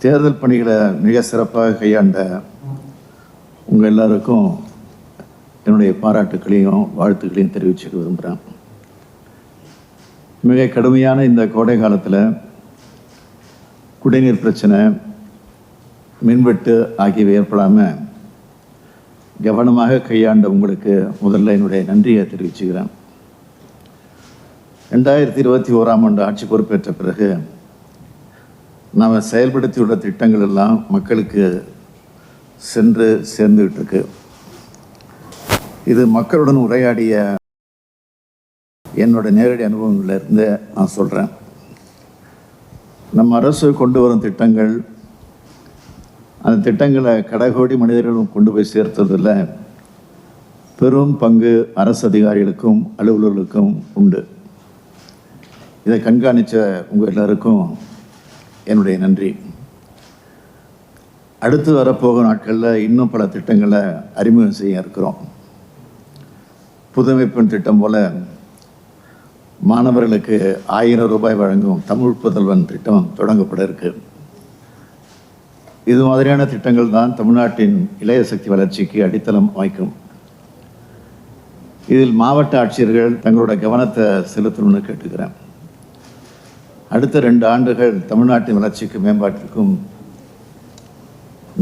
தேர்தல் பணிகளை மிக சிறப்பாக கையாண்ட உங்கள் எல்லாருக்கும் என்னுடைய பாராட்டுக்களையும் வாழ்த்துக்களையும் தெரிவிச்சுக்க விரும்புகிறேன். மிக கடுமையான இந்த கோடை காலத்தில் குடிநீர் பிரச்சனை, மின்வெட்டு ஆகியவை ஏற்படாமல் கவனமாக கையாண்ட உங்களுக்கு முதல்ல என்னுடைய நன்றியை தெரிவிச்சுக்கிறேன். 2021ஆம் ஆண்டு ஆட்சி பொறுப்பேற்ற பிறகு நாம் செயல்படுத்தியுள்ள திட்டங்கள் எல்லாம் மக்களுக்கு சென்று சேர்ந்துகிட்டு இருக்கு. இது மக்களுடன் உரையாடிய என்னோட நேரடி அனுபவங்களிலிருந்து நான் சொல்கிறேன். நம்ம அரசு கொண்டு வரும் திட்டங்கள், அந்த திட்டங்களை கடைகோடி மனிதர்களும் கொண்டு போய் சேர்த்ததில் பெரும் பங்கு அரசு அதிகாரிகளுக்கும் அலுவலர்களுக்கும் உண்டு. இதை கண்காணித்த உங்கள் எல்லாருக்கும் என்னுடைய நன்றி. அடுத்து வரப்போகும் நாட்களில் இன்னும் பல திட்டங்களை அறிமுகம் செய்ய இருக்கிறோம். புதுமைப்பெண் திட்டம் போல மாணவர்களுக்கு 1000 ரூபாய் வழங்கும் தமிழ் புதல்வன் திட்டம் தொடங்கப்பட இருக்கு. இது மாதிரியான திட்டங்கள் தான் தமிழ்நாட்டின் இளைய சக்தி வளர்ச்சிக்கு அடித்தளம் அமைக்கும். இதில் மாவட்ட ஆட்சியர்கள் தங்களோட கவனத்தை செலுத்தணும்னு கேட்டுக்கிறேன். அடுத்த 2 ஆண்டுகள் தமிழ்நாட்டின் வளர்ச்சிக்கு மேம்பாட்டிற்கும்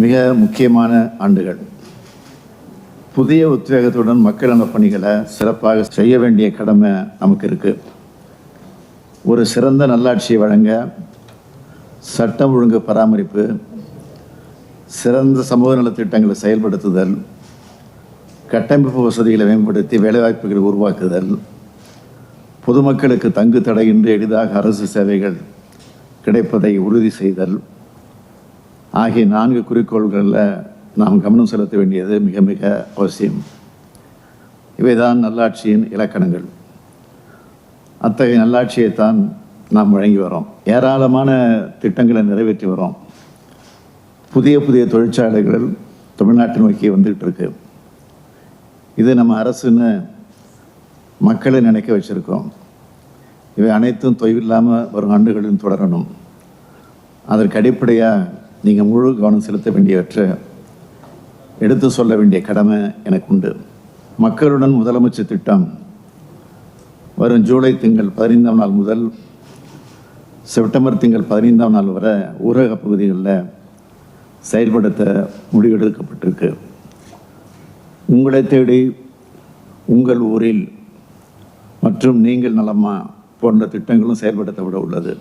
மிக முக்கியமான ஆண்டுகள். புதிய உத்வேகத்துடன் மக்கள் நல பணிகளை சிறப்பாக செய்ய வேண்டிய கடமை நமக்கு இருக்கு. ஒரு சிறந்த நல்லாட்சியை வழங்க சட்டம் ஒழுங்கு பராமரிப்பு, சிறந்த சமூக நலத்திட்டங்களை செயல்படுத்துதல், கட்டமைப்பு வசதிகளை மேம்படுத்தி வேலைவாய்ப்புகளை உருவாக்குதல், பொதுமக்களுக்கு தங்கு தடையின்றி எளிதாக அரசு சேவைகள் கிடைப்பதை உறுதி செய்தல் ஆகிய 4 குறிக்கோள்களில் நாம் கவனம் செலுத்த வேண்டியது மிக மிக அவசியம். இவைதான் நல்லாட்சியின் இலக்கணங்கள். அத்தகைய நல்லாட்சியைத்தான் நாம் வழங்கி வரோம். ஏராளமான திட்டங்களை நிறைவேற்றி வரோம். புதிய புதிய தொழிற்சாலைகள் தமிழ்நாட்டை நோக்கி வந்துகிட்டு இருக்கு. இது நம்ம அரசுன்னு மக்களை நினைக்க வச்சுருக்கோம். இவை அனைத்தும் தொய்வில்லாமல் வரும் ஆண்டுகளில் தொடரணும். அதற்கு அடிப்படையாக நீங்கள் முழு கவனம் செலுத்த வேண்டியவற்றை எடுத்து சொல்ல வேண்டிய கடமை எனக்கு உண்டு. மக்களுடன் முதலமைச்சர் திட்டம் வரும் ஜூலை திங்கள் 15ஆம் நாள் முதல் செப்டம்பர் திங்கள் 15ஆம் நாள் வரை ஊரக பகுதிகளில் செயல்படுத்த முடிவெடுக்கப்பட்டிருக்கு. உங்களை தேடி உங்கள் ஊரில் மற்றும் நீங்கள் நலமா போன்ற திட்டங்களும் செயல்படுத்தப்பட உள்ளது.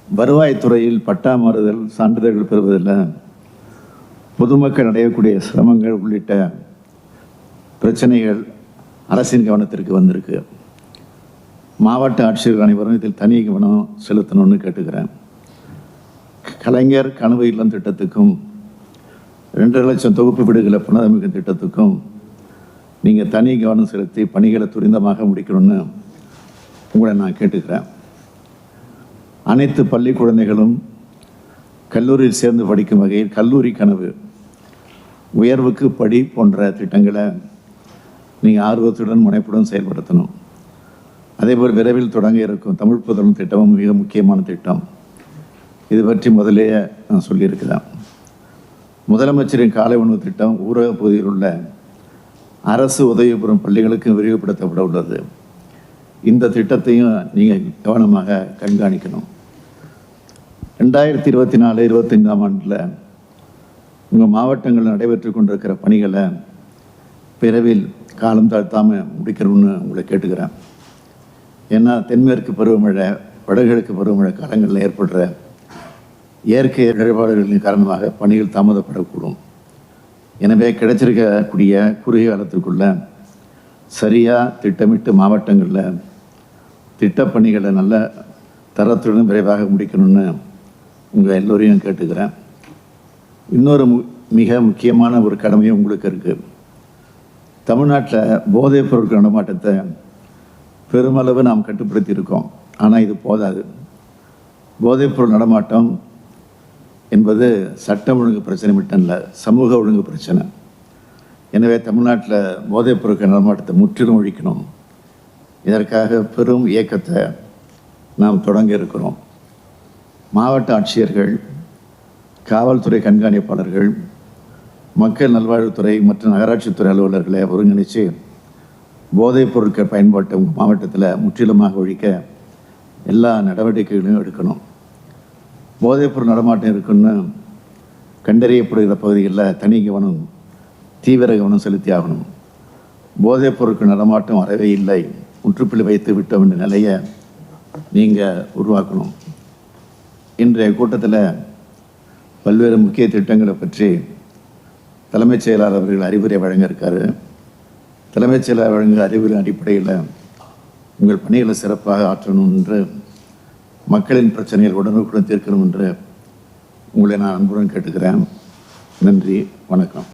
வருவாய்த்துறையில் பட்டா மாறுதல் சான்றிதழ்கள் பெறுவதில் பொதுமக்கள் அடையக்கூடிய சிரமங்கள் உள்ளிட்ட பிரச்சனைகள் அரசின் கவனத்திற்கு வந்திருக்கு. மாவட்ட ஆட்சியர்கள் அனைவரும் இதில் தனி கவனம் செலுத்தணும்னு கேட்டுக்கிறேன். கலைஞர் கனவு இல்லம் திட்டத்துக்கும் 2 லட்சம் தொகுப்பு வீடுகளை புனரமைக்கும் திட்டத்துக்கும் நீங்கள் தனி கவனம் செலுத்தி பணிகளை துரிதமாக முடிக்கணும்னு உங்களை நான் கேட்டுக்கிறேன். அனைத்து பள்ளி குழந்தைகளும் கல்லூரியில் சேர்ந்து படிக்கும் வகையில் கல்லூரி கனவு, உயர்வுக்கு படி போன்ற திட்டங்களை நீங்கள் ஆர்வத்துடன் முனைப்புடன் செயல்படுத்தணும். அதேபோல் விரைவில் தொடங்க இருக்கும் தமிழ் புதல்வன் திட்டமும் மிக முக்கியமான திட்டம். இது பற்றி முதலே நான் சொல்லியிருக்கிறேன். முதலமைச்சரின் காலை உணவு திட்டம் ஊரக பகுதியில் உள்ள அரசு உதவி பெறும் பள்ளிகளுக்கு விரிவுபடுத்தப்பட உள்ளது. இந்த திட்டத்தையும் நீங்கள் கவனமாக கண்காணிக்கணும். 2024-25ஆம் ஆண்டில் உங்கள் மாவட்டங்களில் நடைபெற்று கொண்டிருக்கிற பணிகளை விரைவில் காலம் தாழ்த்தாமல் முடிக்கணும்னு உங்களை கேட்டுக்கிறேன். ஏன்னா தென்மேற்கு பருவமழை, வடகிழக்கு பருவமழை காலங்களில் ஏற்படுற இயற்கை இடர்பாடுகளின் காரணமாக பணிகள் தாமதப்படக்கூடும். எனவே கிடைச்சிருக்கக்கூடிய குறுகிய காலத்திற்குள்ள சரியாக திட்டமிட்டு மாவட்டங்களில் திட்டப்பணிகளை நல்ல தரத்துடன் விரைவாக முடிக்கணும்னு உங்கள் எல்லோரையும் கேட்டுக்கிறேன். இன்னொரு மிக முக்கியமான ஒரு கடமையும் உங்களுக்கு இருக்குது. தமிழ்நாட்டில் போதைப் பொருட்கள் நடமாட்டத்தை பெருமளவு நாம் கட்டுப்படுத்தி இருக்கோம். ஆனால் இது போதாது. போதைப்பொருள் நடமாட்டம் என்பது சட்டம் ஒழுங்கு பிரச்சனை மட்டும் இல்லை, சமூக ஒழுங்கு பிரச்சனை. எனவே தமிழ்நாட்டில் போதைப் பொருட்கள் நடமாட்டத்தை முற்றிலும் ஒழிக்கணும். இதற்காக பெரும் இயக்கத்தை நாம் தொடங்க இருக்கிறோம். மாவட்ட ஆட்சியர்கள் காவல்துறை கண்காணிப்பாளர்கள், மக்கள் நல்வாழ்வுத்துறை மற்றும் நகராட்சித்துறை அலுவலர்களை ஒருங்கிணைச்சு போதைப் பொருட்கள் பயன்பாட்டை உங்கள் மாவட்டத்தில் முற்றிலுமாக ஒழிக்க எல்லா நடவடிக்கைகளையும் எடுக்கணும். போதைப்பொருள் நடமாட்டம் இருக்குன்னு கண்டறியப்படுகிற பகுதிகளில் தனி கவனம், தீவிர கவனம் செலுத்தி ஆகணும். போதைப் பொருட்கள் நடமாட்டம் அறவே இல்லை, முற்றுப்புள்ளி வைத்து விட்ட வேண்டிய நிலையை நீங்கள் உருவாக்கணும். இன்றைய கூட்டத்தில் பல்வேறு முக்கிய திட்டங்களை பற்றி தலைமைச் செயலாளர் அவர்கள் அறிவுரை வழங்க இருக்காரு. தலைமைச் செயலாளர் வழங்க அறிவுரை அடிப்படையில் உங்கள் பணிகளை சிறப்பாக ஆற்றணும் என்று, மக்களின் பிரச்சனைகள் உடனுக்குடன் தீர்க்கணும் என்று உங்களை நான் அன்புடன் கேட்டுக்கிறேன். நன்றி, வணக்கம்.